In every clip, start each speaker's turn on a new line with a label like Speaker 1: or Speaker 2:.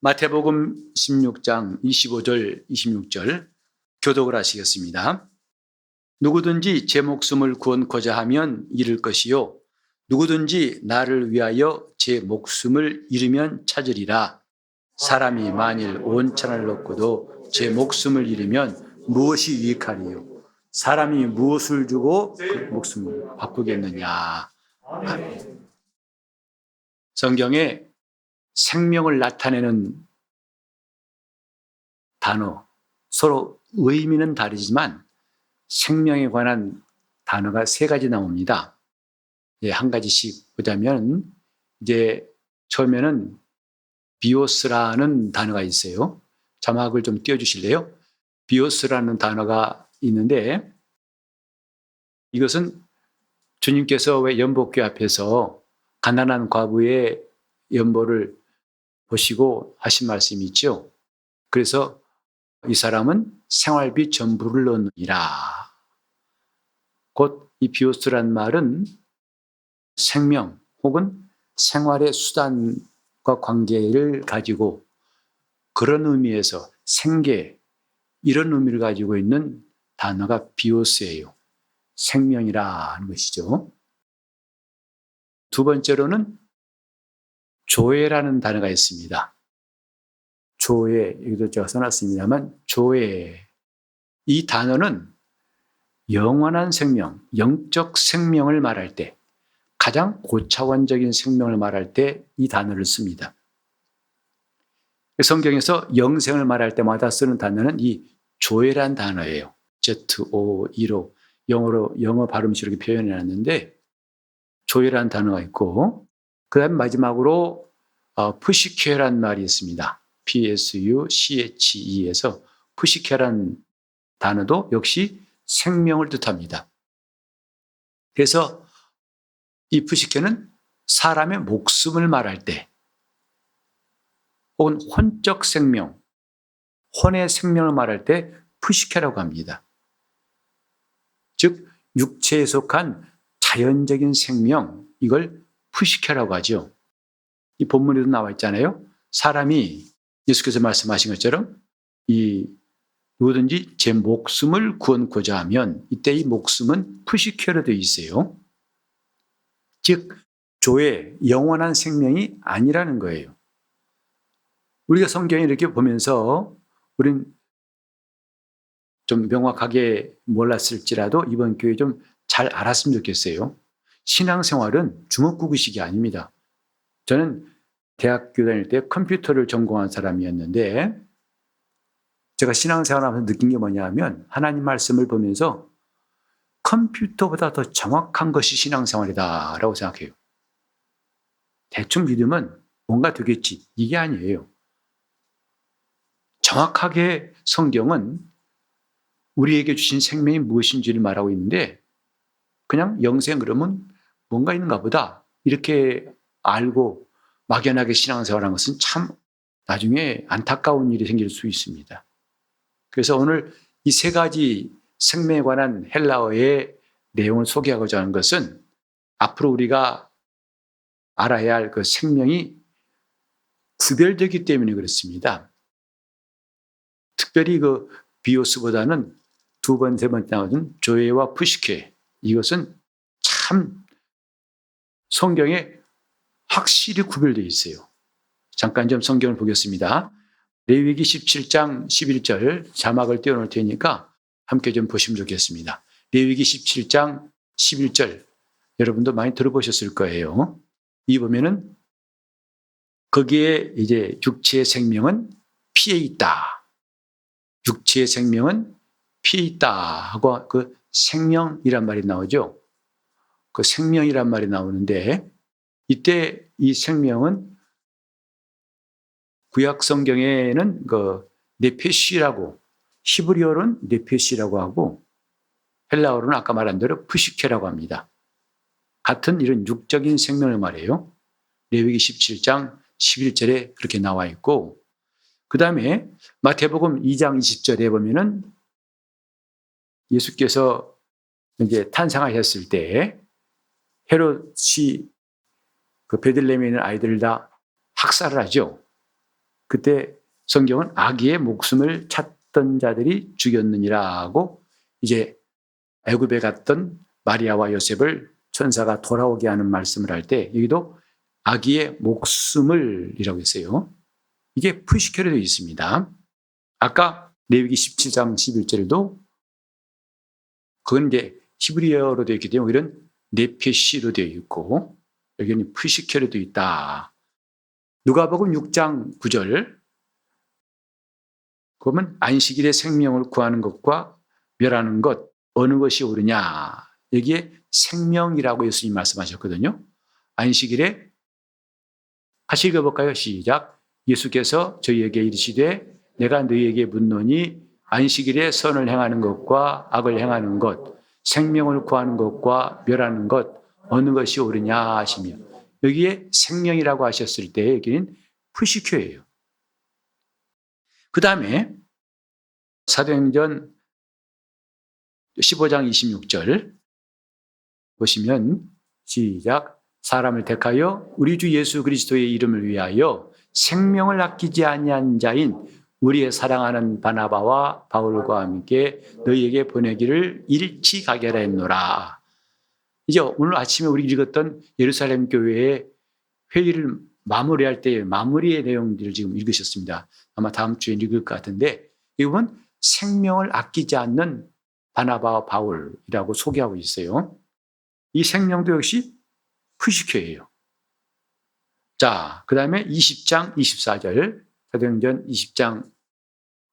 Speaker 1: 마태복음 16장 25절 26절 교독을 하시겠습니다. 누구든지 제 목숨을 구원코자 하면 잃을 것이요 누구든지 나를 위하여 제 목숨을 잃으면 찾으리라. 사람이 만일 온 천하를 얻고도 제 목숨을 잃으면 무엇이 유익하리요? 사람이 무엇을 주고 그 목숨을 바꾸겠느냐? 성경에 생명을 나타내는 단어, 서로 의미는 다르지만 생명에 관한 단어가 세 가지 나옵니다. 한 가지씩 보자면 이제 처음에는 비오스라는 단어가 있어요. 자막을 좀 띄워주실래요? 비오스라는 단어가 있는데 이것은 주님께서 왜 연복궤 앞에서 가난한 과부의 연보를 보시고 하신 말씀이 있죠. 그래서 이 사람은 생활비 전부를 넣느니라. 곧 이 비오스란 말은 생명 혹은 생활의 수단과 관계를 가지고 그런 의미에서 생계 이런 의미를 가지고 있는 단어가 비오스예요. 생명이라는 것이죠. 두 번째로는 조회라는 단어가 있습니다. 조회, 여기도 제가 써놨습니다만 조회, 이 단어는 영원한 생명, 영적 생명을 말할 때 가장 고차원적인 생명을 말할 때 이 단어를 씁니다. 성경에서 영생을 말할 때마다 쓰는 단어는 이 조회란 단어예요. ZOE로 영어 발음식으로 이렇게 표현해놨는데 조회란 단어가 있고 그 다음 마지막으로 푸시케란 말이 있습니다. PSUCHE에서 푸시케란 단어도 역시 생명을 뜻합니다. 그래서 이 푸시케는 사람의 목숨을 말할 때 혹은 혼적 생명, 혼의 생명을 말할 때 푸시케라고 합니다. 즉 육체에 속한 자연적인 생명, 이걸 푸시케라고 하죠. 이 본문에도 나와 있잖아요. 사람이 예수께서 말씀하신 것처럼 누구든지 제 목숨을 구원코자 하면 이때 이 목숨은 푸시케로 되어 있어요. 즉 조의 영원한 생명이 아니라는 거예요. 우리가 성경을 이렇게 보면서 우린 좀 명확하게 몰랐을지라도 이번 교회 좀 잘 알았으면 좋겠어요. 신앙생활은 주먹구구식이 아닙니다. 저는 대학교 다닐 때 컴퓨터를 전공한 사람이었는데 제가 신앙생활하면서 느낀 게 뭐냐면 하나님 말씀을 보면서 컴퓨터보다 더 정확한 것이 신앙생활이다라고 생각해요. 대충 믿으면 뭔가 되겠지. 이게 아니에요. 정확하게 성경은 우리에게 주신 생명이 무엇인지를 말하고 있는데 그냥 영생 그러면 뭔가 있는가 보다 이렇게 알고 막연하게 신앙생활하는 것은 참 나중에 안타까운 일이 생길 수 있습니다. 그래서 오늘 이 세 가지 생명에 관한 헬라어의 내용을 소개하고자 하는 것은 앞으로 우리가 알아야 할 그 생명이 구별되기 때문에 그렇습니다. 특별히 그 비오스보다는 두 번, 세 번째 나오는 조회와 푸시케, 이것은 참 성경에 확실히 구별되어 있어요. 잠깐 좀 성경을 보겠습니다. 레위기 17장 11절 자막을 띄워놓을 테니까 함께 좀 보시면 좋겠습니다. 레위기 17장 11절 여러분도 많이 들어보셨을 거예요. 이 보면은 거기에 이제 육체의 생명은 피에 있다. 육체의 생명은 피에 있다 하고 그 생명이란 말이 나오죠. 그 생명이란 말이 나오는데 이때 이 생명은 구약 성경에는 그 네페시라고 히브리어로는 네페시라고 하고 헬라어로는 아까 말한 대로 푸시케라고 합니다. 같은 이런 육적인 생명을 말해요. 레위기 17장 11절에 그렇게 나와 있고 그 다음에 마태복음 2장 20절에 보면은 예수께서 이제 탄생하셨을 때 헤롯이 그 베들레헴에 있는 아이들을 다 학살을 하죠. 그때 성경은 아기의 목숨을 찾던 자들이 죽였느니라고 이제 애굽에 갔던 마리아와 요셉을 천사가 돌아오게 하는 말씀을 할 때 여기도 아기의 목숨을 이라고 했어요. 이게 푸시케로 되어 있습니다. 아까 레위기 17장 11절에도 그건 이제 히브리어로 되어 있기 때문에 이런 네페시로 되어 있고 여기는 푸시케로 되어 있다. 누가복음 6장 9절 그러면 안식일에 생명을 구하는 것과 멸하는 것 어느 것이 옳으냐. 여기에 생명이라고 예수님 말씀하셨거든요. 안식일에 같이 읽어볼까요? 시작. 예수께서 저희에게 이르시되 내가 너희에게 묻노니 안식일에 선을 행하는 것과 악을 행하는 것 생명을 구하는 것과 멸하는 것 어느 것이 옳으냐 하시며 여기에 생명이라고 하셨을 때 여기는 푸시큐예요. 그 다음에 사도행전 15장 26절 보시면 시작. 사람을 택하여 우리 주 예수 그리스도의 이름을 위하여 생명을 아끼지 아니한 자인 우리의 사랑하는 바나바와 바울과 함께 너희에게 보내기를 일치 가결했노라. 이제 오늘 아침에 우리 읽었던 예루살렘 교회의 회의를 마무리할 때의 마무리의 내용들을 지금 읽으셨습니다. 아마 다음 주에 읽을 것 같은데 이건 생명을 아끼지 않는 바나바와 바울이라고 소개하고 있어요. 이 생명도 역시 푸시케예요. 자, 그 다음에 20장 24절 사도행전 20장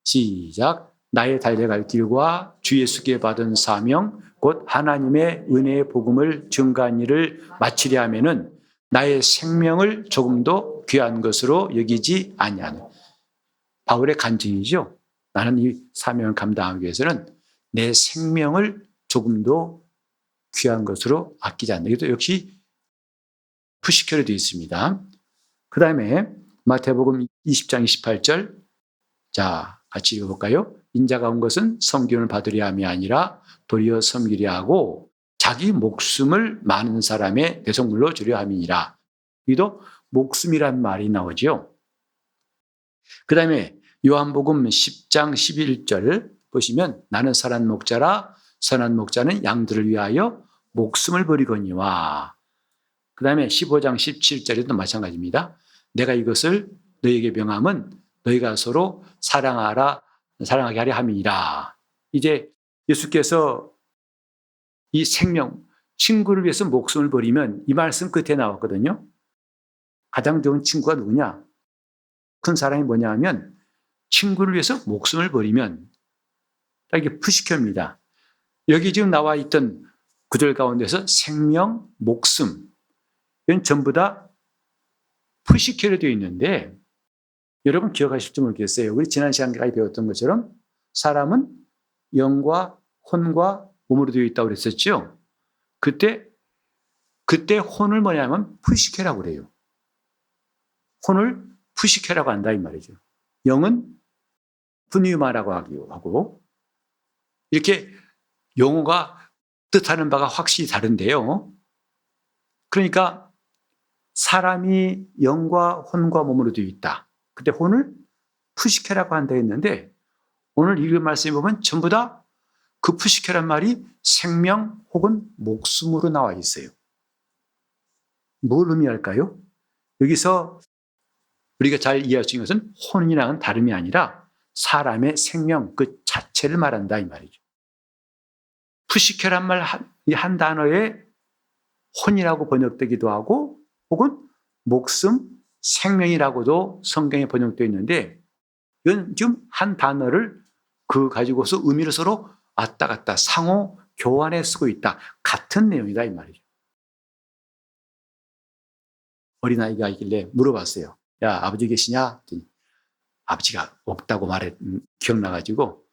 Speaker 1: 시작. 나의 달려갈 길과 주 예수께 받은 사명 곧 하나님의 은혜의 복음을 증거한 일을 마치려 하면은 나의 생명을 조금도 귀한 것으로 여기지 아니하는 바울의 간증이죠. 나는 이 사명을 감당하기 위해서는 내 생명을 조금도 귀한 것으로 아끼지 않는 이것도 역시 푸시케로 되어 있습니다. 그 다음에 마태복음 20장 28절 자 같이 읽어볼까요? 인자가 온 것은 섬김을 받으려 함이 아니라 도리어 섬기려 하고 자기 목숨을 많은 사람의 대속물로 주려 함이니라. 여기도 목숨이란 말이 나오죠. 그 다음에 요한복음 10장 11절 보시면 나는 선한 목자라 선한 목자는 양들을 위하여 목숨을 버리거니와 그 다음에 15장 17절에도 마찬가지입니다. 내가 이것을 너희에게 명함은 너희가 서로 사랑하게 하려 함이니라. 이제 예수께서 이 생명, 친구를 위해서 목숨을 버리면 이 말씀 끝에 나왔거든요. 가장 좋은 친구가 누구냐? 큰 사랑이 뭐냐 하면 친구를 위해서 목숨을 버리면 이게 푸시케입니다. 여기 지금 나와 있던 구절 가운데서 생명, 목숨 이건 전부 다 푸시케로 되어 있는데 여러분 기억하실지 모르겠어요. 우리 지난 시간까지 배웠던 것처럼 사람은 영과 혼과 몸으로 되어 있다고 그랬었죠. 그때 혼을 뭐냐면 푸시케라고 그래요. 혼을 푸시케라고 한다 이 말이죠. 영은 푸니우마라고 하고 이렇게 용어가 뜻하는 바가 확실히 다른데요. 그러니까 사람이 영과 혼과 몸으로 되어 있다. 그때 혼을 푸시케라고 한다 했는데 오늘 읽은 말씀에 보면 전부 다 그 푸시케란 말이 생명 혹은 목숨으로 나와 있어요. 뭘 의미할까요? 여기서 우리가 잘 이해할 수 있는 것은 혼이랑은 다름이 아니라 사람의 생명 그 자체를 말한다 이 말이죠. 푸시케란 말 한 단어에 혼이라고 번역되기도 하고 혹은 목숨, 생명이라고도 성경에 번역되어 있는데 이건 지금 한 단어를 그 가지고서 의미를 서로 왔다 갔다 상호 교환해 쓰고 있다. 같은 내용이다 이 말이죠. 어린아이가 있길래 물어봤어요. 야 아버지 계시냐? 아버지가 없다고 기억나가지고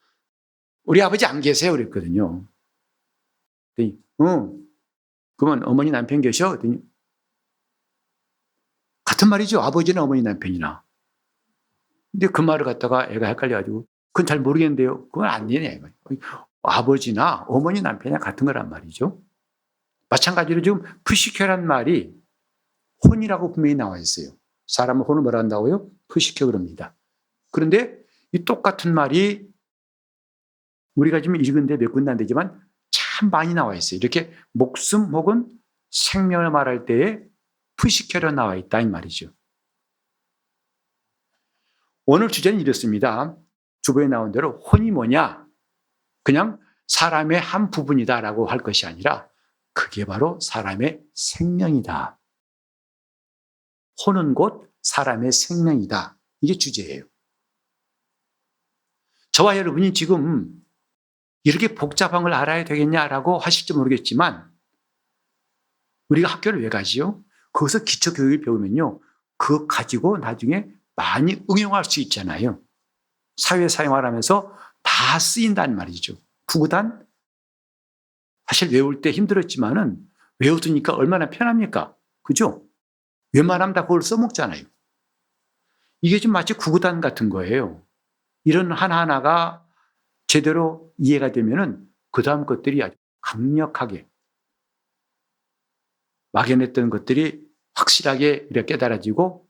Speaker 1: 우리 아버지 안 계세요 그랬거든요. 그랬더니 그러면 어머니 남편 계셔? 그랬더니 같은 말이죠. 아버지나 어머니 남편이나. 근데 그 말을 갖다가 애가 헷갈려가지고 그건 잘 모르겠는데요. 그건 안 되네. 아버지나 어머니 남편이나 같은 거란 말이죠. 마찬가지로 지금 푸시케란 말이 혼이라고 분명히 나와 있어요. 사람은 혼을 뭐라 한다고요? 푸시켜 그럽니다. 그런데 이 똑같은 말이 우리가 지금 읽은 데 몇 군데 안 되지만 참 많이 나와 있어요. 이렇게 목숨 혹은 생명을 말할 때에 푸시켜로 나와 있다 이 말이죠. 오늘 주제는 이렇습니다. 주보에 나온 대로 혼이 뭐냐? 그냥 사람의 한 부분이다라고 할 것이 아니라 그게 바로 사람의 생명이다. 혼은 곧 사람의 생명이다. 이게 주제예요. 저와 여러분이 지금 이렇게 복잡한 걸 알아야 되겠냐라고 하실지 모르겠지만 우리가 학교를 왜 가지요? 거기서 기초교육을 배우면요. 그거 가지고 나중에 많이 응용할 수 있잖아요. 사회생활하면서 다 쓰인다는 말이죠. 구구단 사실 외울 때 힘들었지만은 외워두니까 얼마나 편합니까? 그죠? 웬만하면 다 그걸 써먹잖아요. 이게 좀 마치 구구단 같은 거예요. 이런 하나하나가 제대로 이해가 되면은 그 다음 것들이 아주 강력하게 막연했던 것들이 확실하게 이렇게 깨달아지고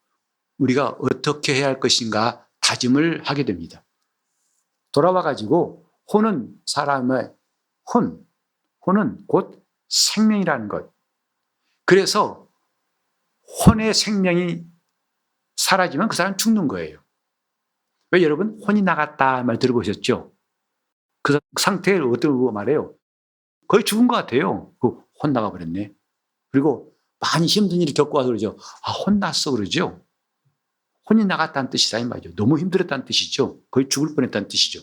Speaker 1: 우리가 어떻게 해야 할 것인가 다짐을 하게 됩니다. 돌아와가지고 혼은 사람의 혼은 곧 생명이라는 것. 그래서 혼의 생명이 사라지면 그 사람은 죽는 거예요. 왜 여러분 혼이 나갔다 말 들어보셨죠? 그 상태를 어떻게 말해요? 거의 죽은 것 같아요. 그 혼 나가버렸네. 그리고 많이 힘든 일을 겪고 와서 그러죠. 아, 혼났어 그러죠. 혼이 나갔다는 뜻이다 이 말이죠. 너무 힘들었다는 뜻이죠. 거의 죽을 뻔했다는 뜻이죠.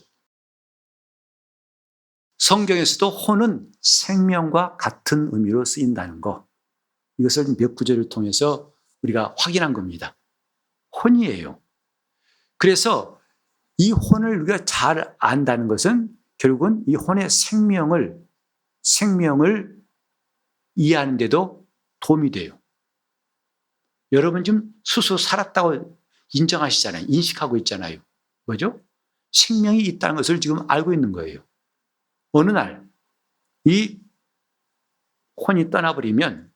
Speaker 1: 성경에서도 혼은 생명과 같은 의미로 쓰인다는 거. 이것을 몇 구절을 통해서 우리가 확인한 겁니다. 혼이에요. 그래서 이 혼을 우리가 잘 안다는 것은 결국은 이 혼의 생명을 이해하는 데도 도움이 돼요. 여러분 지금 스스로 살았다고 인정하시잖아요. 인식하고 있잖아요. 뭐죠? 생명이 있다는 것을 지금 알고 있는 거예요. 어느 날 이 혼이 떠나버리면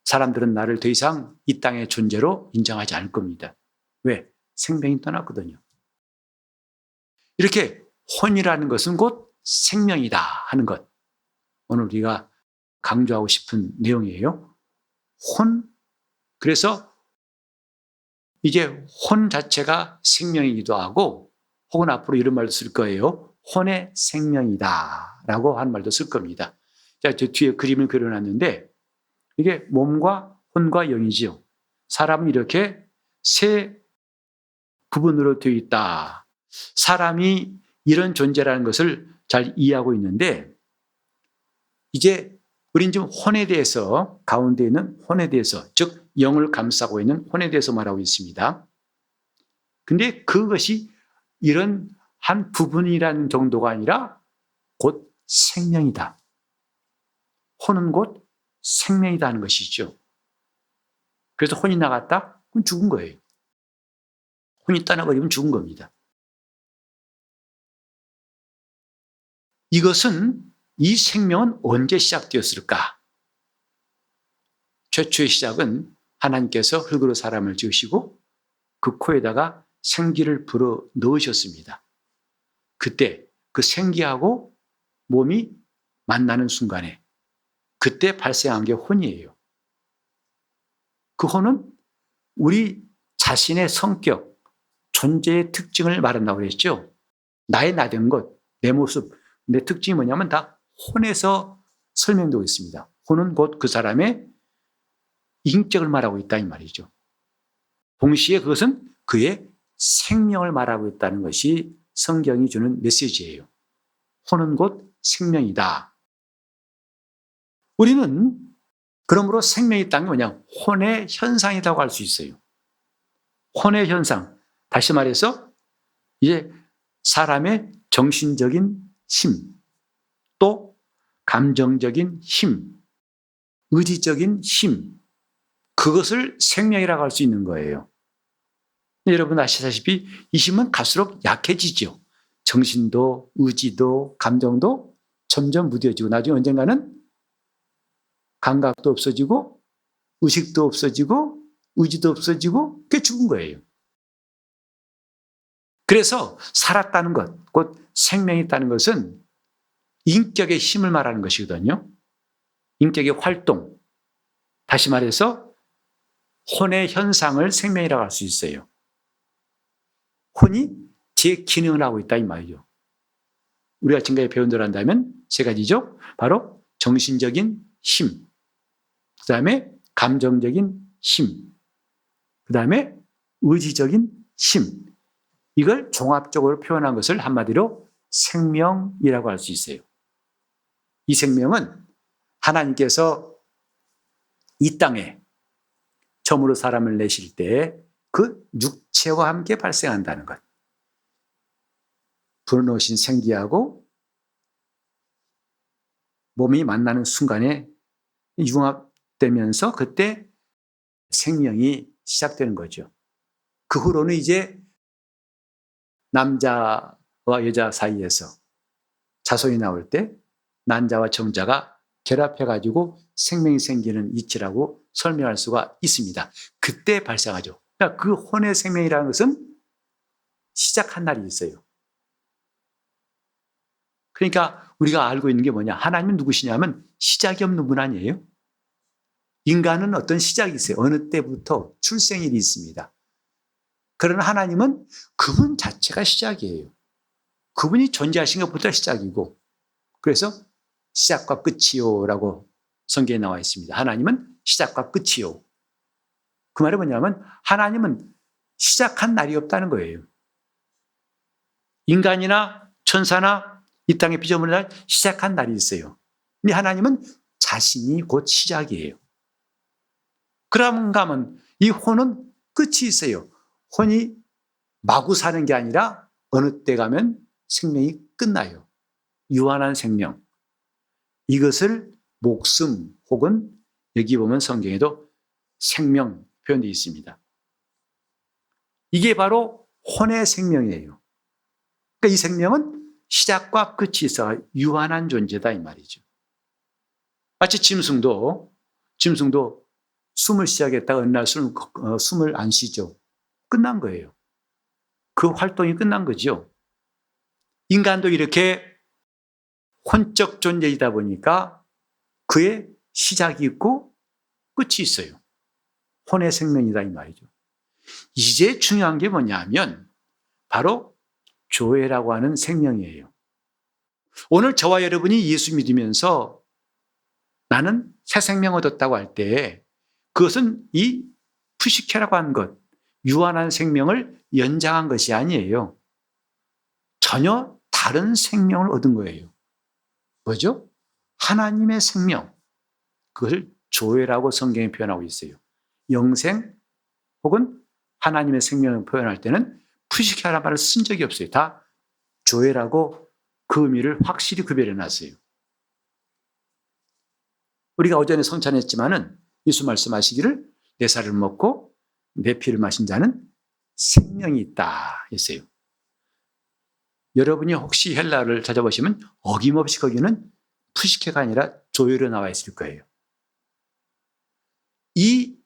Speaker 1: 사람들은 나를 더 이상 이 땅의 존재로 인정하지 않을 겁니다. 왜? 생명이 떠났거든요. 이렇게 혼이라는 것은 곧 생명이다 하는 것. 오늘 우리가 강조하고 싶은 내용이에요. 혼. 그래서 이제 혼 자체가 생명이기도 하고 혹은 앞으로 이런 말도 쓸 거예요. 혼의 생명이다 라고 하는 말도 쓸 겁니다. 자, 저 뒤에 그림을 그려놨는데 이게 몸과 혼과 영이지요. 사람은 이렇게 세 부분으로 되어 있다. 사람이 이런 존재라는 것을 잘 이해하고 있는데 이제 우린 지금 혼에 대해서 가운데 있는 혼에 대해서 즉 영을 감싸고 있는 혼에 대해서 말하고 있습니다. 근데 그것이 이런 한 부분이라는 정도가 아니라 곧 생명이다. 혼은 곧 생명이다 하는 것이죠. 그래서 혼이 나갔다? 그건 죽은 거예요. 혼이 떠나버리면 죽은 겁니다. 이것은 이 생명은 언제 시작되었을까? 최초의 시작은 하나님께서 흙으로 사람을 지으시고 그 코에다가 생기를 불어 넣으셨습니다. 그때 그 생기하고 몸이 만나는 순간에 그때 발생한 게 혼이에요. 그 혼은 우리 자신의 성격, 존재의 특징을 말한다고 그랬죠. 나의 나된 것, 내 모습, 내 특징이 뭐냐면 다 혼에서 설명되고 있습니다. 혼은 곧 그 사람의 인격을 말하고 있다 이 말이죠. 동시에 그것은 그의 생명을 말하고 있다는 것이 성경이 주는 메시지예요. 혼은 곧 생명이다. 우리는 그러므로 생명이 있다는 게 뭐냐? 혼의 현상이라고 할 수 있어요. 혼의 현상. 다시 말해서 이제 사람의 정신적인 힘, 또 감정적인 힘, 의지적인 힘, 그것을 생명이라고 할 수 있는 거예요. 여러분 아시다시피 이 힘은 갈수록 약해지죠. 정신도 의지도 감정도 점점 무뎌지고 나중에 언젠가는 감각도 없어지고 의식도 없어지고 의지도 없어지고 그게 죽은 거예요. 그래서 살았다는 것, 곧 생명이 있다는 것은 인격의 힘을 말하는 것이거든요. 인격의 활동. 다시 말해서 혼의 현상을 생명이라고 할 수 있어요. 혼이 제 기능을 하고 있다 이 말이죠. 우리가 지금까지 배운 대로 한다면 세 가지죠. 바로 정신적인 힘, 그 다음에 감정적인 힘, 그 다음에 의지적인 힘. 이걸 종합적으로 표현한 것을 한마디로 생명이라고 할 수 있어요. 이 생명은 하나님께서 이 땅에 처음으로 사람을 내실 때 그 육체와 함께 발생한다는 것. 불어넣으신 생기하고 몸이 만나는 순간에 융합되면서 그때 생명이 시작되는 거죠. 그 후로는 이제 남자와 여자 사이에서 자손이 나올 때 난자와 정자가 결합해가지고 생명이 생기는 이치라고 설명할 수가 있습니다. 그때 발생하죠. 그러니까 그 혼의 생명이라는 것은 시작한 날이 있어요. 그러니까 우리가 알고 있는 게 뭐냐? 하나님은 누구시냐면 시작이 없는 분 아니에요? 인간은 어떤 시작이 있어요. 어느 때부터 출생일이 있습니다. 그러나 하나님은 그분 자체가 시작이에요. 그분이 존재하신 것부터 시작이고, 그래서 시작과 끝이요라고 성경에 나와 있습니다. 하나님은 시작과 끝이요. 그 말은 뭐냐면 하나님은 시작한 날이 없다는 거예요. 인간이나 천사나 이 땅의 피조물의 날 시작한 날이 있어요. 근데 하나님은 자신이 곧 시작이에요. 그런가 하면 이 혼은 끝이 있어요. 혼이 마구 사는 게 아니라 어느 때 가면 생명이 끝나요. 유한한 생명. 이것을 목숨 혹은 여기 보면 성경에도 생명 표현되어 있습니다. 이게 바로 혼의 생명이에요. 그러니까 이 생명은 시작과 끝이 있어 유한한 존재다 이 말이죠. 마치 짐승도 숨을 시작했다가 어느 날 숨을 안 쉬죠. 끝난 거예요. 그 활동이 끝난 거죠. 인간도 이렇게 혼적 존재이다 보니까 그의 시작이 있고 끝이 있어요. 혼의 생명이다 이 말이죠. 이제 중요한 게 뭐냐면 바로 조회라고 하는 생명이에요. 오늘 저와 여러분이 예수 믿으면서 나는 새 생명 얻었다고 할 때 그것은 이 푸시케라고 하는 것, 유한한 생명을 연장한 것이 아니에요. 전혀 다른 생명을 얻은 거예요. 뭐죠? 하나님의 생명. 그걸 조회라고 성경에 표현하고 있어요. 영생 혹은 하나님의 생명을 표현할 때는 푸시케라는 말을 쓴 적이 없어요. 다 조회라고 그 의미를 확실히 구별해 놨어요. 우리가 오전에 성찬했지만은 예수 말씀하시기를 내 살을 먹고 내 피를 마신 자는 생명이 있다 했어요. 여러분이 혹시 헬라어를 찾아보시면 어김없이 거기는 푸시케가 아니라 조회로 나와 있을 거예요. 이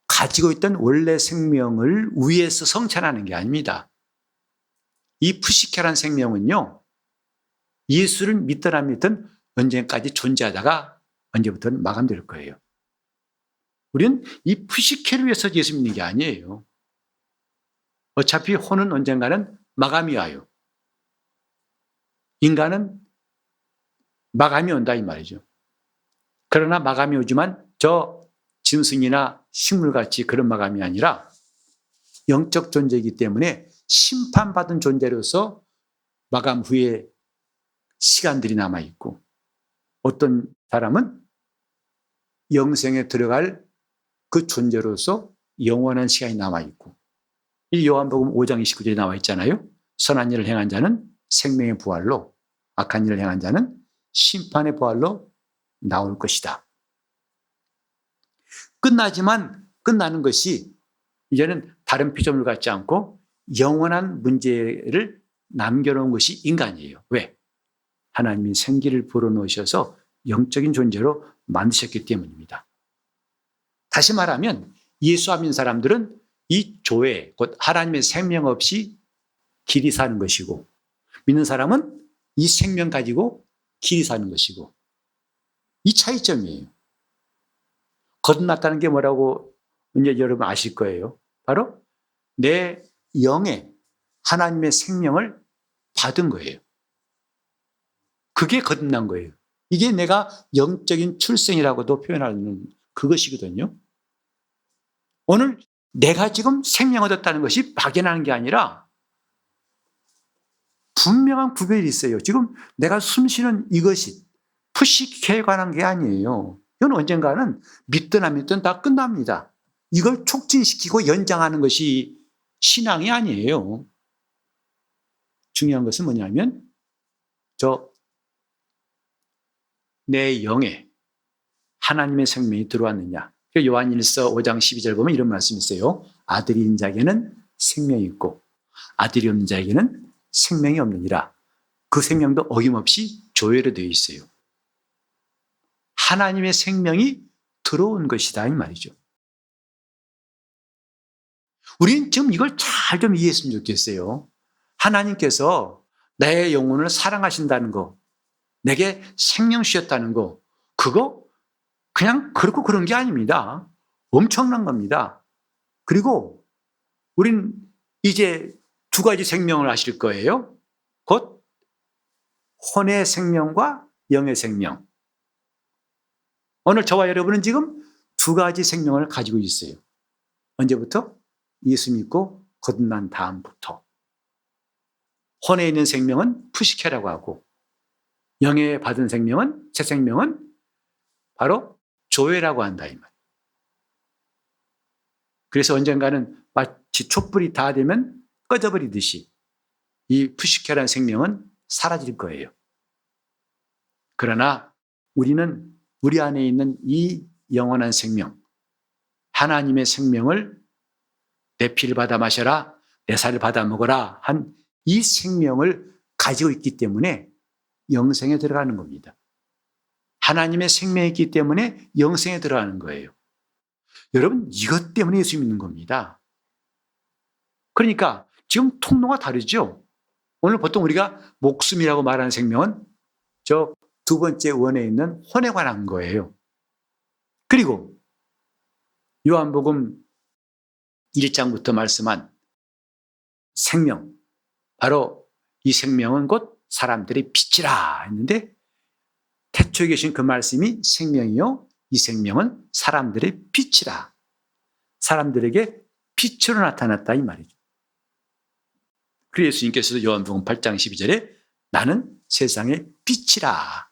Speaker 1: 가지고 있던 원래 생명을 위에서 성찬하는 게 아닙니다. 이 푸시케란 생명은요, 예수를 믿든 안 믿든 언젠까지 존재하다가 언제부터는 마감될 거예요. 우리는 이 푸시케를 위해서 예수 믿는 게 아니에요. 어차피 혼은 언젠가는 마감이 와요. 인간은 마감이 온다 이 말이죠. 그러나 마감이 오지만 저 짐승이나 식물같이 그런 마감이 아니라 영적 존재이기 때문에 심판받은 존재로서 마감 후에 시간들이 남아있고 어떤 사람은 영생에 들어갈 그 존재로서 영원한 시간이 남아있고 이 요한복음 5장 29절에 나와 있잖아요. 선한 일을 행한 자는 생명의 부활로 악한 일을 행한 자는 심판의 부활로 나올 것이다. 끝나지만 끝나는 것이 이제는 다른 피조물 같지 않고 영원한 문제를 남겨놓은 것이 인간이에요. 왜? 하나님이 생기를 불어넣으셔서 영적인 존재로 만드셨기 때문입니다. 다시 말하면 예수 안 믿는 사람들은 이 조회, 곧 하나님의 생명 없이 길이 사는 것이고, 믿는 사람은 이 생명 가지고 길이 사는 것이고, 이 차이점이에요. 거듭났다는 게 뭐라고 이제 여러분 아실 거예요. 바로 내 영에 하나님의 생명을 받은 거예요. 그게 거듭난 거예요. 이게 내가 영적인 출생이라고도 표현하는 그것이거든요. 오늘 내가 지금 생명 얻었다는 것이 막연한 게 아니라 분명한 구별이 있어요. 지금 내가 숨쉬는 이것이 푸시케에 관한 게 아니에요. 이건 언젠가는 믿든 안 믿든 다 끝납니다. 이걸 촉진시키고 연장하는 것이 신앙이 아니에요. 중요한 것은 뭐냐면 내 영에 하나님의 생명이 들어왔느냐. 요한일서 5장 12절 보면 이런 말씀이 있어요. 아들이 있는 자에게는 생명이 있고 아들이 없는 자에게는 생명이 없느니라. 그 생명도 어김없이 조회로 되어 있어요. 하나님의 생명이 들어온 것이다 이 말이죠. 우리는 지금 이걸 잘 좀 이해했으면 좋겠어요. 하나님께서 내 영혼을 사랑하신다는 거, 내게 생명 주셨다는 거, 그거 그냥 그렇고 그런 게 아닙니다. 엄청난 겁니다. 그리고 우린 이제 두 가지 생명을 아실 거예요. 곧 혼의 생명과 영의 생명. 오늘 저와 여러분은 지금 두 가지 생명을 가지고 있어요. 언제부터? 예수 믿고 거듭난 다음부터. 혼에 있는 생명은 푸시케라고 하고 영에 받은 생명은, 새 생명은 바로 조회라고 한다 이 말. 그래서 언젠가는 마치 촛불이 다 되면 꺼져버리듯이 이 푸시케라는 생명은 사라질 거예요. 그러나 우리는 우리 안에 있는 이 영원한 생명, 하나님의 생명을 내 피를 받아 마셔라, 내 살을 받아 먹어라 한 이 생명을 가지고 있기 때문에 영생에 들어가는 겁니다. 하나님의 생명이 있기 때문에 영생에 들어가는 거예요. 여러분, 이것 때문에 예수 믿는 겁니다. 그러니까 지금 통로가 다르죠? 오늘 보통 우리가 목숨이라고 말하는 생명은 저 두 번째 원에 있는 혼에 관한 거예요. 그리고 요한복음 1장부터 말씀한 생명, 바로 이 생명은 곧 사람들의 빛이라 했는데 태초에 계신 그 말씀이 생명이요, 이 생명은 사람들의 빛이라. 사람들에게 빛으로 나타났다 이 말이죠. 그래서 예수님께서도 요한복음 8장 12절에 나는 세상의 빛이라.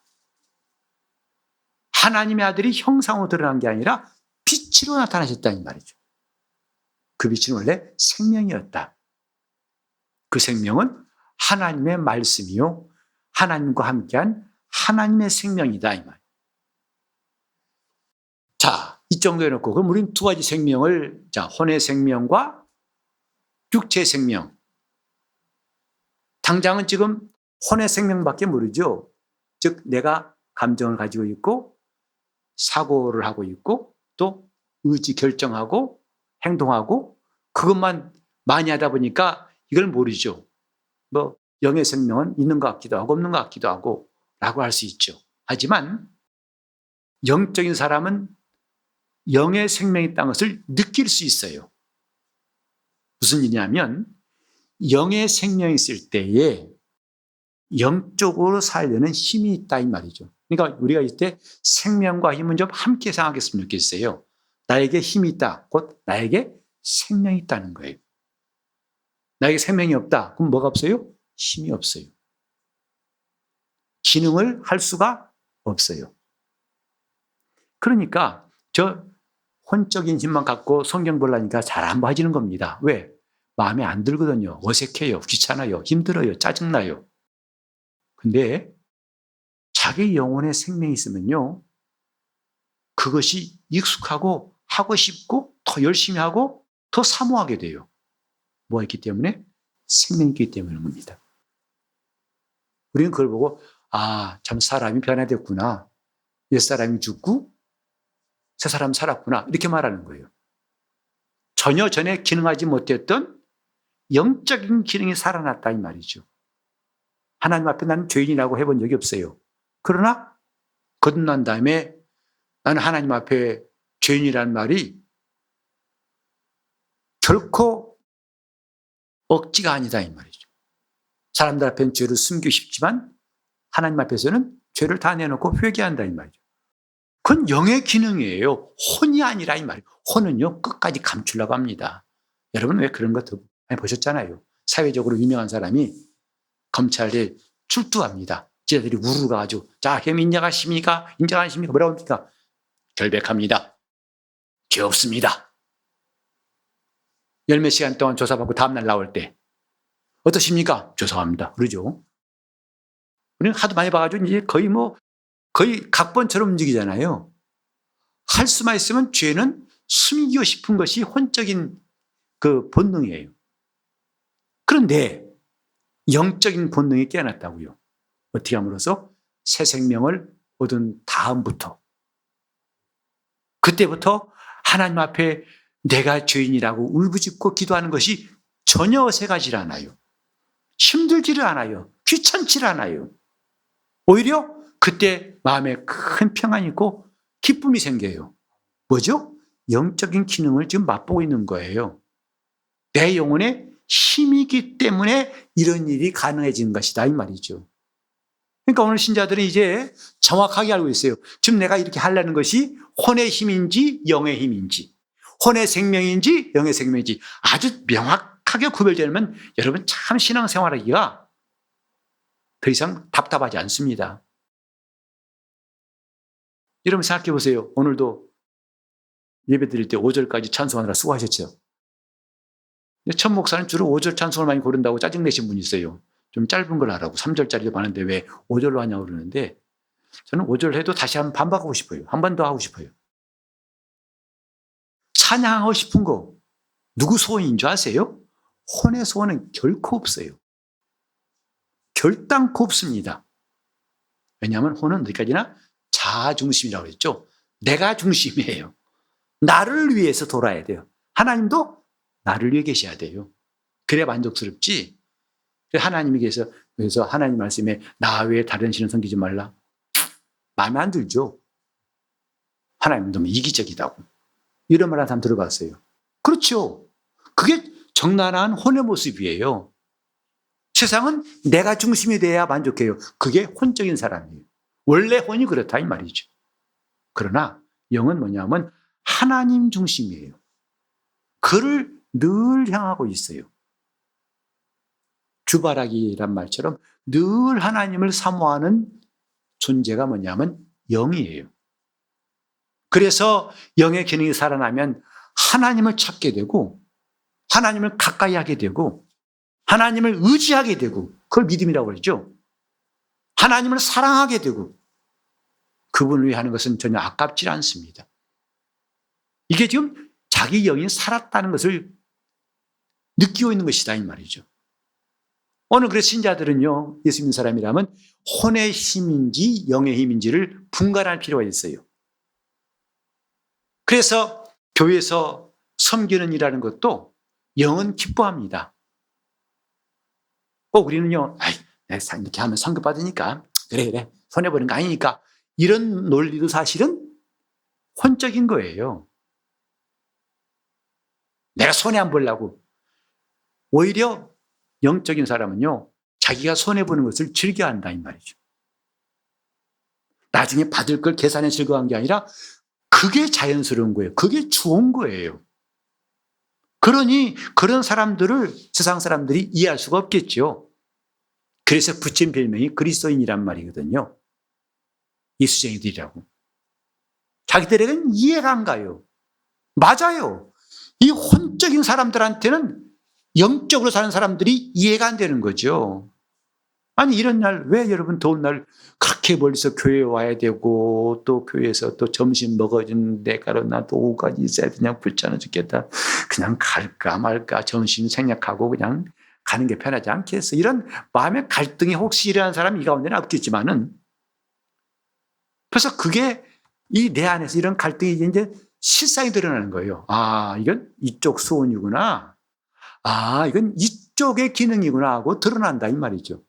Speaker 1: 하나님의 아들이 형상으로 드러난 게 아니라 빛으로 나타나셨다 이 말이죠. 그 빛은 원래 생명이었다. 그 생명은 하나님의 말씀이요, 하나님과 함께한 하나님의 생명이다 이 말이에요. 자, 이 정도 해놓고 그럼 우리는 두 가지 생명을, 자, 혼의 생명과 육체의 생명. 당장은 지금 혼의 생명밖에 모르죠. 즉 내가 감정을 가지고 있고 사고를 하고 있고 또 의지 결정하고 행동하고 그것만 많이 하다 보니까 이걸 모르죠. 뭐 영의 생명은 있는 것 같기도 하고 없는 것 같기도 하고 라고 할 수 있죠. 하지만 영적인 사람은 영의 생명이 있다는 것을 느낄 수 있어요. 무슨 일이냐면 영의 생명이 있을 때에 영적으로 살려는 힘이 있다 이 말이죠. 그러니까 우리가 이때 생명과 힘은 좀 함께 생각했으면 좋겠어요. 나에게 힘이 있다. 곧 나에게 생명이 있다는 거예요. 나에게 생명이 없다. 그럼 뭐가 없어요? 힘이 없어요. 기능을 할 수가 없어요. 그러니까 저 혼적인 힘만 갖고 성경 보려니까 잘 안 봐지는 겁니다. 왜? 마음에 안 들거든요. 어색해요. 귀찮아요. 힘들어요. 짜증나요. 근데 자기 영혼의 생명이 있으면요, 그것이 익숙하고 하고 싶고 더 열심히 하고 더 사모하게 돼요. 뭐가 있기 때문에? 생명이 있기 때문인 겁니다. 우리는 그걸 보고 아, 참 사람이 변화됐구나. 옛사람이 죽고 새 사람 살았구나. 이렇게 말하는 거예요. 전혀 전에 기능하지 못했던 영적인 기능이 살아났다 이 말이죠. 하나님 앞에 나는 죄인이라고 해본 적이 없어요. 그러나 거듭난 다음에 나는 하나님 앞에 죄인이라는 말이 결코 억지가 아니다 이 말이죠. 사람들 앞에는 죄를 숨기고 싶지만 하나님 앞에서는 죄를 다 내놓고 회개한다 이 말이죠. 그건 영의 기능이에요. 혼이 아니라 이 말이에요. 혼은요 끝까지 감추려고 합니다. 여러분 왜 그런 거 많이 보셨잖아요. 사회적으로 유명한 사람이 검찰에 출두합니다. 지자들이 우르르 가가지고 자, 혐의 인정하십니까? 인정 안 하십니까? 뭐라고 합니까? 결백합니다. 죄 없습니다. 열몇 시간 동안 조사받고 다음날 나올 때 어떠십니까? 죄송합니다. 그러죠. 우리는 하도 많이 봐가지고 이제 거의 각본처럼 움직이잖아요. 할 수만 있으면 죄는 숨기고 싶은 것이 혼적인 그 본능이에요. 그런데 영적인 본능이 깨어났다고요. 어떻게 함으로써? 새 생명을 얻은 다음부터. 그때부터 하나님 앞에 내가 죄인이라고 울부짖고 기도하는 것이 전혀 어색하지 않아요. 힘들지를 않아요. 귀찮지를 않아요. 오히려 그때 마음에 큰 평안이 있고 기쁨이 생겨요. 뭐죠? 영적인 기능을 지금 맛보고 있는 거예요. 내 영혼에 힘이기 때문에 이런 일이 가능해진 것이다 이 말이죠. 그러니까 오늘 신자들은 이제 정확하게 알고 있어요. 지금 내가 이렇게 하려는 것이 혼의 힘인지 영의 힘인지, 혼의 생명인지 영의 생명인지 아주 명확하게 구별되면 여러분 참 신앙생활하기가 더 이상 답답하지 않습니다. 여러분 생각해 보세요. 오늘도 예배 드릴 때 5절까지 찬송하느라 수고하셨죠. 근데 천 목사는 주로 5절 찬송을 많이 고른다고 짜증내신 분이 있어요. 좀 짧은 걸 하라고 3절짜리도 많은데 왜 5절로 하냐고 그러는데 저는 5절 해도 다시 한번 반박하고 싶어요. 한 번 더 하고 싶어요. 찬양하고 싶은 거 누구 소원인 줄 아세요? 혼의 소원은 결코 없어요. 결단코 없습니다. 왜냐하면 혼은 어디까지나 자아중심이라고 했죠. 내가 중심이에요. 나를 위해서 돌아야 돼요. 하나님도 나를 위해 계셔야 돼요. 그래야 만족스럽지. 그래서 하나님 말씀에 나 외에 다른 신을 섬기지 말라. 마음에 안 들죠. 하나님은 너무 이기적이다고. 이런 말 한 사람 들어봤어요. 그렇죠. 그게 정나라한 혼의 모습이에요. 세상은 내가 중심이 돼야 만족해요. 그게 혼적인 사람이에요. 원래 혼이 그렇다 이 말이죠. 그러나 영은 뭐냐면 하나님 중심이에요. 그를 늘 향하고 있어요. 주바라기란 말처럼 늘 하나님을 사모하는 존재가 뭐냐면 영이에요. 그래서 영의 기능이 살아나면 하나님을 찾게 되고 하나님을 가까이 하게 되고 하나님을 의지하게 되고 그걸 믿음이라고 그러죠. 하나님을 사랑하게 되고 그분을 위해 하는 것은 전혀 아깝지 않습니다. 이게 지금 자기 영이 살았다는 것을 느끼고 있는 것이다 이 말이죠. 오늘 그래서 신자들은요, 예수 믿는 사람이라면 혼의 힘인지 영의 힘인지를 분간할 필요가 있어요. 그래서 교회에서 섬기는 일하는 것도 영은 기뻐합니다. 꼭 우리는요, 내가 이렇게 하면 성급받으니까 그래 손해보는 거 아니니까 이런 논리도 사실은 혼적인 거예요. 내가 손해 안 보려고. 오히려 영적인 사람은요, 자기가 손해보는 것을 즐겨한다 이 말이죠. 나중에 받을 걸 계산해 즐거워한 게 아니라 그게 자연스러운 거예요. 그게 좋은 거예요. 그러니 그런 사람들을 세상 사람들이 이해할 수가 없겠죠. 그래서 붙인 별명이 그리스도인이란 말이거든요. 이수쟁이들이라고. 자기들에게는 이해가 안 가요. 맞아요. 이 혼적인 사람들한테는 영적으로 사는 사람들이 이해가 안 되는 거죠. 아니 이런 날 왜 여러분 더운 날 그렇게 멀리서 교회에 와야 되고 또 교회에서 또 점심 먹어주는데 가로나 또 오후까지 있어야 되냐 불편해 죽겠다. 그냥 갈까 말까 점심 생략하고 그냥 가는 게 편하지 않겠어. 이런 마음의 갈등이 혹시 일어나는 사람이 이 가운데는 없겠지만은 그래서 그게 이 내 안에서 이런 갈등이 이제 실상이 드러나는 거예요. 아, 이건 이쪽 소원이구나. 아, 이건 이쪽의 기능이구나 하고 드러난다 이 말이죠.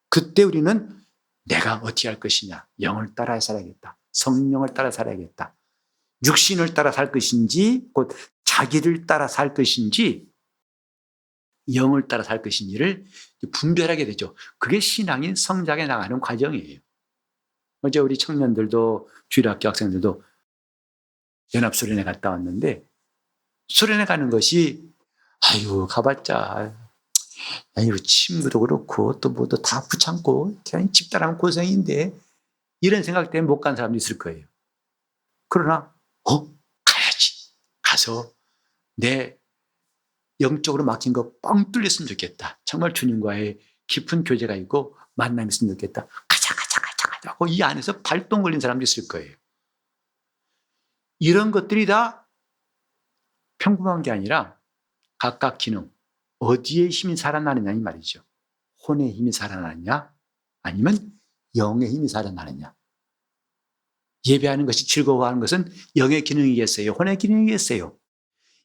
Speaker 1: 그때 우리는 내가 어떻게 할 것이냐. 영을 따라 살아야겠다. 성령을 따라 살아야겠다. 육신을 따라 살 것인지 곧 자기를 따라 살 것인지 영을 따라 살 것인지를 분별하게 되죠. 그게 신앙인 성장해 나가는 과정이에요. 어제 우리 청년들도 주일학교 학생들도 연합수련회 갔다 왔는데 수련회 가는 것이 아유 가봤자 아유 친구도 그렇고 또 뭐도 다 붙잡고 그냥 집단하면 고생인데 이런 생각 때문에 못 간 사람도 있을 거예요. 그러나 가야지. 가서 내 영적으로 막힌 거 뻥 뚫렸으면 좋겠다. 정말 주님과의 깊은 교제가 있고 만남이 있으면 좋겠다. 가자 하고 이 안에서 발동 걸린 사람도 있을 거예요. 이런 것들이 다 평범한 게 아니라 각각 기능, 어디에 힘이 살아나느냐 이 말이죠. 혼의 힘이 살아나느냐 아니면 영의 힘이 살아나느냐. 예배하는 것이 즐거워하는 것은 영의 기능이겠어요? 혼의 기능이겠어요?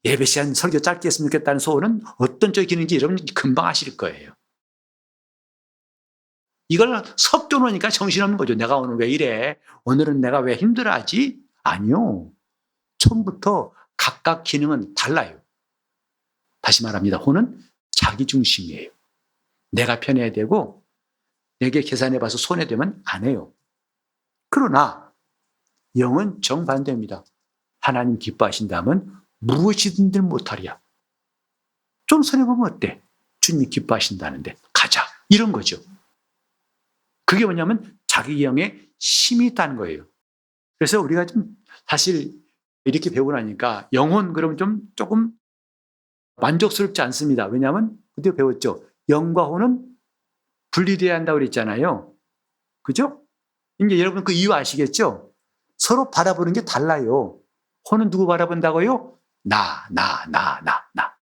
Speaker 1: 예배 시간 설교 짧게 했으면 좋겠다는 소원은 어떤 쪽의 기능인지 여러분 금방 아실 거예요. 이걸 섞여놓으니까 정신없는 거죠. 내가 오늘 왜 이래? 오늘은 내가 왜 힘들어하지? 아니요. 처음부터 각각 기능은 달라요. 다시 말합니다. 혼은 자기 중심이에요. 내가 편해야 되고 내게 계산해봐서 손해되면 안 해요. 그러나 영은 정반대입니다. 하나님 기뻐하신다면 무엇이든지 못하리야. 좀 손해보면 어때? 주님이 기뻐하신다는데 가자. 이런 거죠. 그게 뭐냐면 자기 영에 힘이 있다는 거예요. 그래서 우리가 좀 사실 이렇게 배우고 나니까 영혼 그러면 좀 조금 만족스럽지 않습니다. 왜냐하면 그때 배웠죠. 영과 혼은 분리되어야 한다고 그랬잖아요. 그죠? 이제 여러분 그 이유 아시겠죠? 서로 바라보는 게 달라요. 혼은 누구 바라본다고요? 나.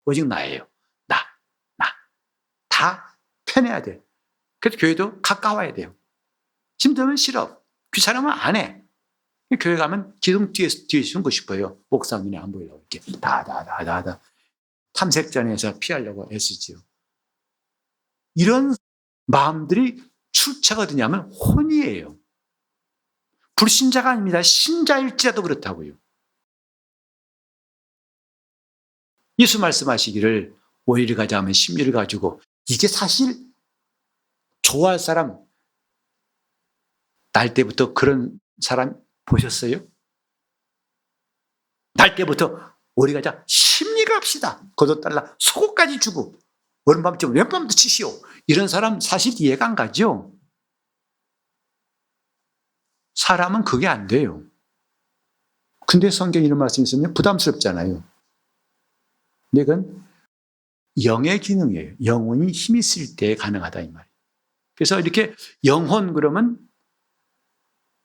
Speaker 1: 오직 나예요. 나. 다 편해야 돼. 그래서 교회도 가까워야 돼요. 힘들면 싫어. 귀찮으면 안 해. 교회 가면 기둥 뒤에 숨고 싶어요. 목사 눈에 안 보이려고 이렇게 다 탐색전에서 피하려고 애쓰지요. 이런 마음들이 출처가 어디냐면 혼이에요. 불신자가 아닙니다. 신자일지라도 그렇다고요. 예수 말씀하시기를 오해를 가져가면 심리를 가지고 이게 사실 좋아할 사람 날 때부터 그런 사람 보셨어요? 날 때부터 오리 가자 심리 갑시다. 걷어달라 속옷까지 주고 오른밤쯤 왼밤도 치시오. 이런 사람 사실 이해가 안 가죠. 사람은 그게 안 돼요. 근데 성경에 이런 말씀이 있으면 부담스럽잖아요. 근데 그건 영의 기능이에요. 영혼이 힘이 있을 때 가능하다 이 말이에요. 그래서 이렇게 영혼 그러면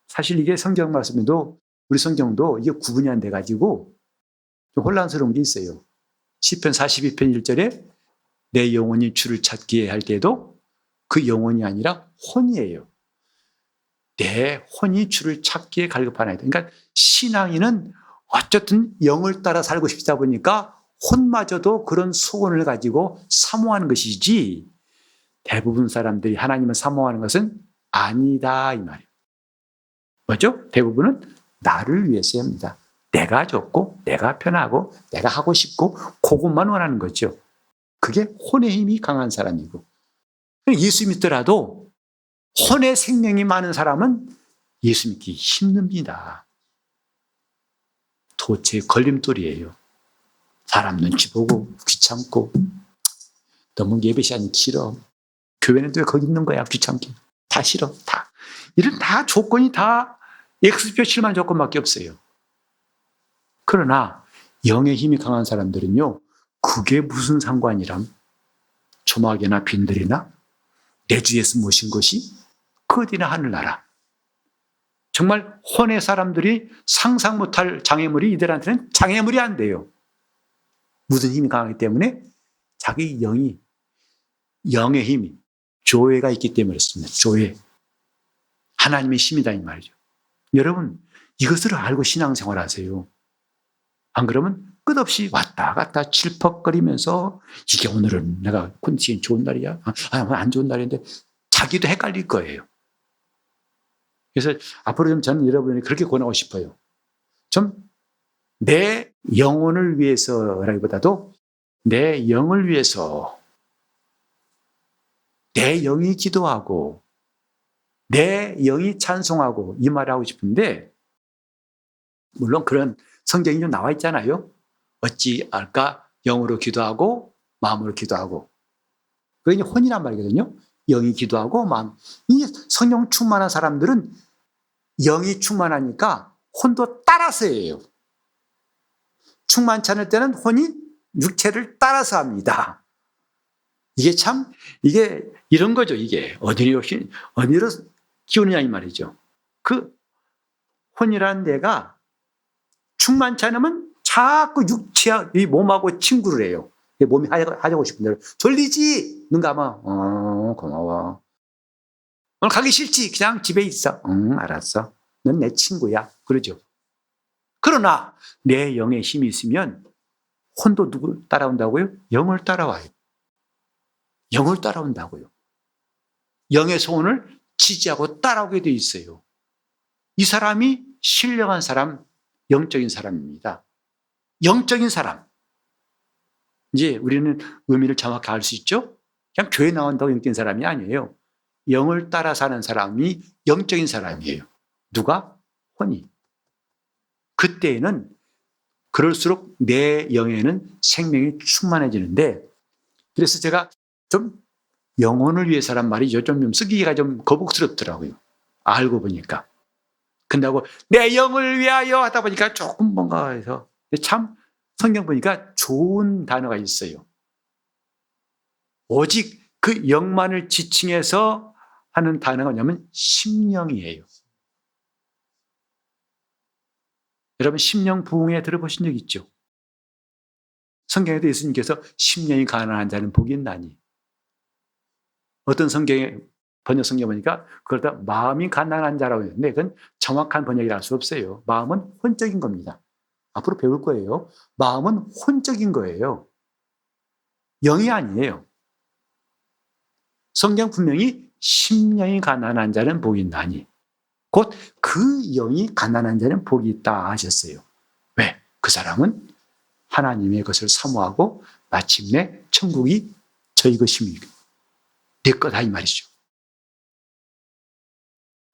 Speaker 1: 사실 이게 성경 말씀에도 우리 성경도 이게 구분이 안 돼가지고 좀 혼란스러운 게 있어요. 시편 42편 1절에 내 영혼이 주를 찾기에 할 때도 그 영혼이 아니라 혼이에요. 내 혼이 주를 찾기에 갈급하나이다. 그러니까 신앙인은 어쨌든 영을 따라 살고 싶다 보니까 혼마저도 그런 소원을 가지고 사모하는 것이지 대부분 사람들이 하나님을 사모하는 것은 아니다 이 말이에요. 뭐죠? 대부분은 나를 위해서 합니다. 내가 좋고 내가 편하고 내가 하고 싶고 그것만 원하는 거죠. 그게 혼의 힘이 강한 사람이고 예수 믿더라도 혼의 생명이 많은 사람은 예수 믿기 힘듭니다. 도체 걸림돌이에요. 사람 눈치 보고 귀찮고 너무 예배 시간이 길어. 교회는 왜 거기 있는 거야? 귀찮게. 다 싫어. 다. 이런 다 조건이 다 X표 7만 조건밖에 없어요. 그러나 영의 힘이 강한 사람들은요. 그게 무슨 상관이람? 조막이나 빈들이나 내 주에서 모신 것이 그 어디나 하늘나라. 정말 혼의 사람들이 상상 못할 장애물이 이들한테는 장애물이 안 돼요. 무슨 힘이 강하기 때문에 자기 영이 영의 힘이 조회가 있기 때문에 그렇습니다. 조회. 하나님의 힘이다 이 말이죠. 여러분 이것을 알고 신앙생활 하세요. 안 그러면 끝없이 왔다 갔다 질퍽거리면서 이게 오늘은 내가 컨디션이 좋은 날이야? 안 좋은 날인데 자기도 헷갈릴 거예요. 그래서 앞으로 좀 저는 여러분이 그렇게 권하고 싶어요. 좀 내 영혼을 위해서라기보다도 내 영을 위해서 내 영이 기도하고 내 영이 찬송하고 이 말을 하고 싶은데, 물론 그런 성경이 좀 나와 있잖아요. 어찌 알까? 영으로 기도하고 마음으로 기도하고. 그게 이제 혼이란 말이거든요. 영이 기도하고 마음. 이 성령 충만한 사람들은 영이 충만하니까 혼도 따라서 해요. 충만치 않을 때는 혼이 육체를 따라서 합니다. 이게 이런 거죠. 이게 어디로 키우느냐 이 말이죠. 그 혼이라는 데가 충만치 않으면 자꾸 이 몸하고 친구를 해요. 몸이 하자고 싶은 대로. 졸리지? 눈 감아. 고마워. 오늘 가기 싫지? 그냥 집에 있어. 알았어. 넌 내 친구야. 그러죠. 그러나 내 영에 힘이 있으면 혼도 누구 따라온다고요? 영을 따라와요. 영을 따라온다고요. 영의 소원을 지지하고 따라오게 돼 있어요. 이 사람이 신령한 사람, 영적인 사람입니다. 영적인 사람. 이제 우리는 의미를 정확히 알 수 있죠? 그냥 교회 나온다고 영적인 사람이 아니에요. 영을 따라 사는 사람이 영적인 사람이에요. 누가? 혼이. 그때에는 그럴수록 내 영에는 생명이 충만해지는데, 그래서 제가 좀 영혼을 위해서란 말이죠. 좀 쓰기가 좀 거북스럽더라고요. 알고 보니까. 근다고 내 영을 위하여 하다 보니까 조금 뭔가 해서, 참 성경 보니까 좋은 단어가 있어요. 오직 그 영만을 지칭해서 하는 단어가 뭐냐면 심령이에요. 여러분 심령 부흥회 들어보신 적 있죠? 성경에도 예수님께서 심령이 가난한 자는 복이 있나니. 어떤 성경에 번역 성경 보니까 그걸 다 마음이 가난한 자라고 했는데 그건 정확한 번역이라 할 수 없어요. 마음은 혼적인 겁니다. 앞으로 배울 거예요. 마음은 혼적인 거예요. 영이 아니에요. 성경 분명히 심령이 가난한 자는 복이 있나니 곧 그 영이 가난한 자는 복이 있다 하셨어요. 왜? 그 사람은 하나님의 것을 사모하고 마침내 천국이 저희 것입니다. 내 거다 이 말이죠.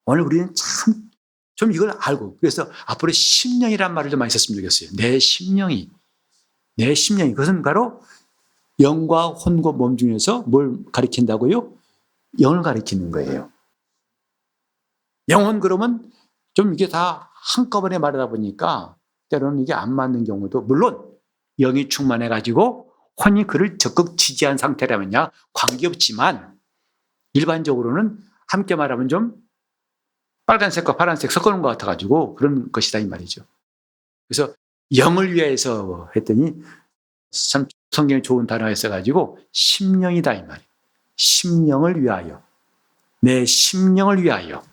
Speaker 1: 오늘 우리는 참 좀 이걸 알고, 그래서 앞으로 심령이란 말을 좀 많이 썼으면 좋겠어요. 내 심령이. 그것은 바로 영과 혼과 몸 중에서 뭘 가리킨다고요? 영을 가리키는 거예요. 영혼 그러면 좀 이게 다 한꺼번에 말하다 보니까 때로는 이게 안 맞는 경우도, 물론 영이 충만해가지고 혼이 그를 적극 지지한 상태라면야 관계없지만 일반적으로는 함께 말하면 좀 빨간색과 파란색 섞어놓은 것 같아가지고 그런 것이다 이 말이죠. 그래서 영을 위해서 했더니 참 성경에 좋은 단어가 있어가지고 심령이다 이 말이에요. 심령을 위하여. 내 심령을 위하여.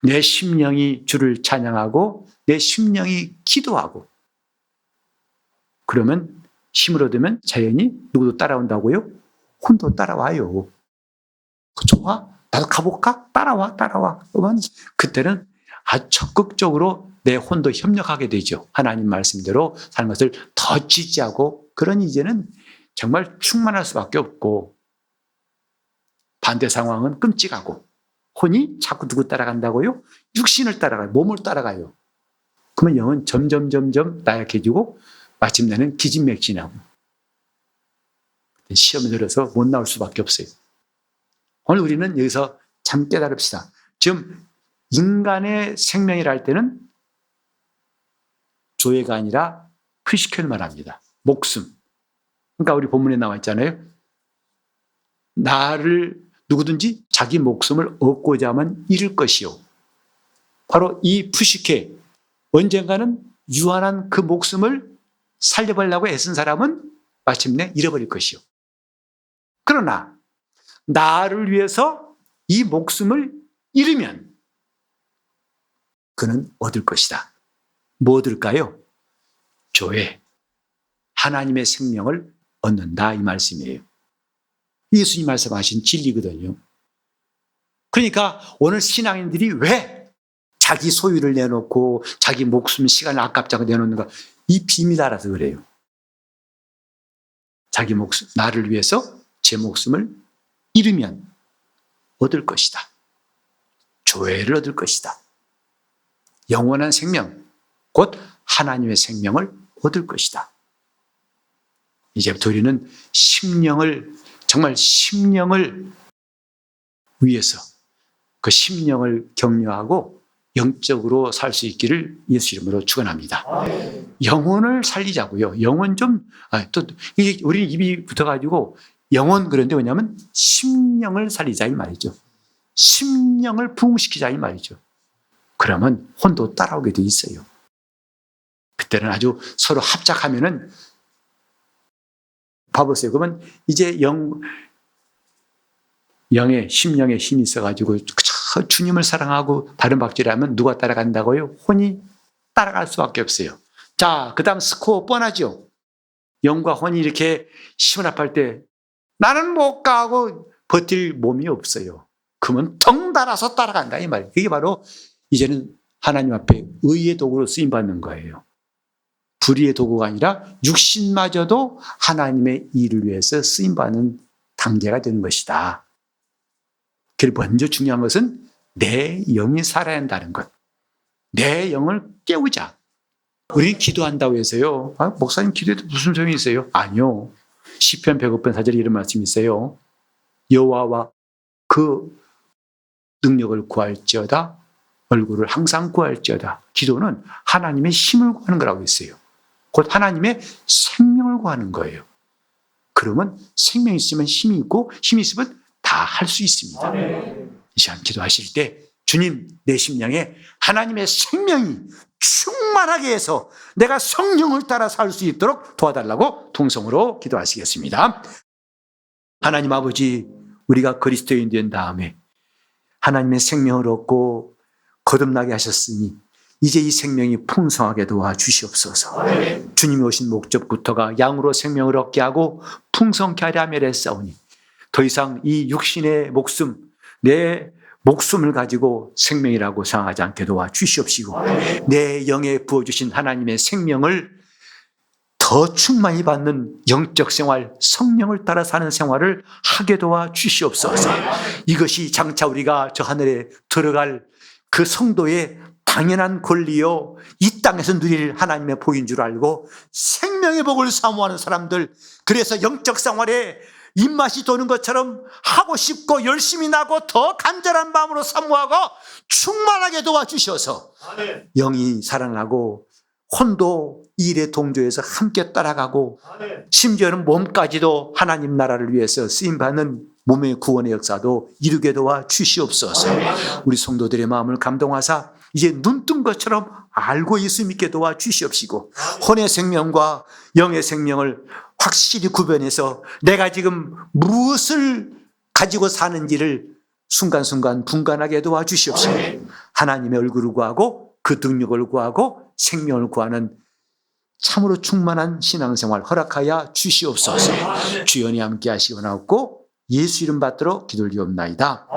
Speaker 1: 내 심령이 주를 찬양하고 내 심령이 기도하고, 그러면 힘을 얻으면 자연히 누구도 따라온다고요? 혼도 따라와요. 좋아? 나도 가볼까? 따라와. 그러면 그때는 아주 적극적으로 내 혼도 협력하게 되죠. 하나님 말씀대로 사는 것을 더 지지하고, 그러니 이제는 정말 충만할 수밖에 없고, 반대 상황은 끔찍하고, 혼이 자꾸 누구 따라간다고요? 육신을 따라가요. 몸을 따라가요. 그러면 영은 점점 나약해지고 마침내는 기진맥진하고 시험에 들어서 못 나올 수밖에 없어요. 오늘 우리는 여기서 참 깨달읍시다. 지금 인간의 생명이라 할 때는 조회가 아니라 프시큐를 말합니다. 목숨. 그러니까 우리 본문에 나와 있잖아요. 나를 누구든지 자기 목숨을 얻고자 하면 잃을 것이요. 바로 이 푸시케, 언젠가는 유한한 그 목숨을 살려보려고 애쓴 사람은 마침내 잃어버릴 것이요. 그러나 나를 위해서 이 목숨을 잃으면 그는 얻을 것이다. 뭐 얻을까요? 조회, 하나님의 생명을 얻는다 이 말씀이에요. 예수님 말씀하신 진리거든요. 그러니까 오늘 신앙인들이 왜 자기 소유를 내놓고 자기 목숨, 시간을 아깝자고 내놓는가? 이 비밀 알아서 그래요. 자기 목숨, 나를 위해서 제 목숨을 잃으면 얻을 것이다. 조회를 얻을 것이다. 영원한 생명, 곧 하나님의 생명을 얻을 것이다. 이제부터 우리는 정말 심령을 위해서 그 심령을 격려하고 영적으로 살 수 있기를 예수 이름으로 축원합니다. 영혼을 살리자고요. 영혼 우리 입이 붙어가지고 영혼 그런데 뭐냐면 심령을 살리자 이 말이죠. 심령을 부흥시키자 이 말이죠. 그러면 혼도 따라오게 돼 있어요. 그때는 아주 서로 합작하면은 봐보세요. 그러면 이제 심령에 힘이 있어가지고 주님을 사랑하고 다른 박질하면 누가 따라간다고요? 혼이 따라갈 수밖에 없어요. 자, 그 다음 스코어 뻔하죠. 영과 혼이 이렇게 힘을 합할 때 나는 못 가고 버틸 몸이 없어요. 그러면 덩달아서 따라간다 이 말이에요. 그게 바로 이제는 하나님 앞에 의의 도구로 쓰임받는 거예요. 불의의 도구가 아니라 육신마저도 하나님의 일을 위해서 쓰임받는 단계가 되는 것이다. 그리고 먼저 중요한 것은 내 영이 살아야 한다는 것. 내 영을 깨우자. 우리는 기도한다고 해서요. 목사님 기도해도 무슨 소용이 있어요? 아니요. 시편 105편 4절에 이런 말씀이 있어요. 여호와와 그 능력을 구할지어다. 얼굴을 항상 구할지어다. 기도는 하나님의 힘을 구하는 거라고 했어요. 곧 하나님의 생명을 구하는 거예요. 그러면 생명이 있으면 힘이 있고 힘이 있으면 다 할 수 있습니다. 이 시간 기도하실 때 주님 내 심령에 하나님의 생명이 충만하게 해서 내가 성령을 따라 살 수 있도록 도와달라고 통성으로 기도하시겠습니다. 하나님 아버지, 우리가 그리스도인 된 다음에 하나님의 생명을 얻고 거듭나게 하셨으니 이제 이 생명이 풍성하게 도와주시옵소서. 주님이 오신 목적부터가 양으로 생명을 얻게 하고 풍성케 하려 함이라 했사오니 더 이상 이 육신의 목숨, 내 목숨을 가지고 생명이라고 생각하지 않게 도와주시옵시고 내 영에 부어주신 하나님의 생명을 더 충만히 받는 영적 생활, 성령을 따라 사는 생활을 하게 도와주시옵소서. 이것이 장차 우리가 저 하늘에 들어갈 그 성도의 당연한 권리요, 이 땅에서 누릴 하나님의 복인 줄 알고 생명의 복을 사모하는 사람들, 그래서 영적 생활에 입맛이 도는 것처럼 하고 싶고 열심히 나고 더 간절한 마음으로 사모하고 충만하게 도와주셔서 영이 살아나고 혼도 일에 동조해서 함께 따라가고 심지어는 몸까지도 하나님 나라를 위해서 쓰임받는 몸의 구원의 역사도 이루게 도와주시옵소서. 우리 성도들의 마음을 감동하사 이제 눈뜬 것처럼 알고 예수 믿게 도와주시옵시고 혼의 생명과 영의 생명을 확실히 구별해서 내가 지금 무엇을 가지고 사는지를 순간순간 분간하게 도와주시옵시고 하나님의 얼굴을 구하고 그 능력을 구하고 생명을 구하는 참으로 충만한 신앙생활 허락하여 주시옵소서. 주연이 함께 하시고 나옵고 예수 이름 받들어 기도를 드리옵나이다.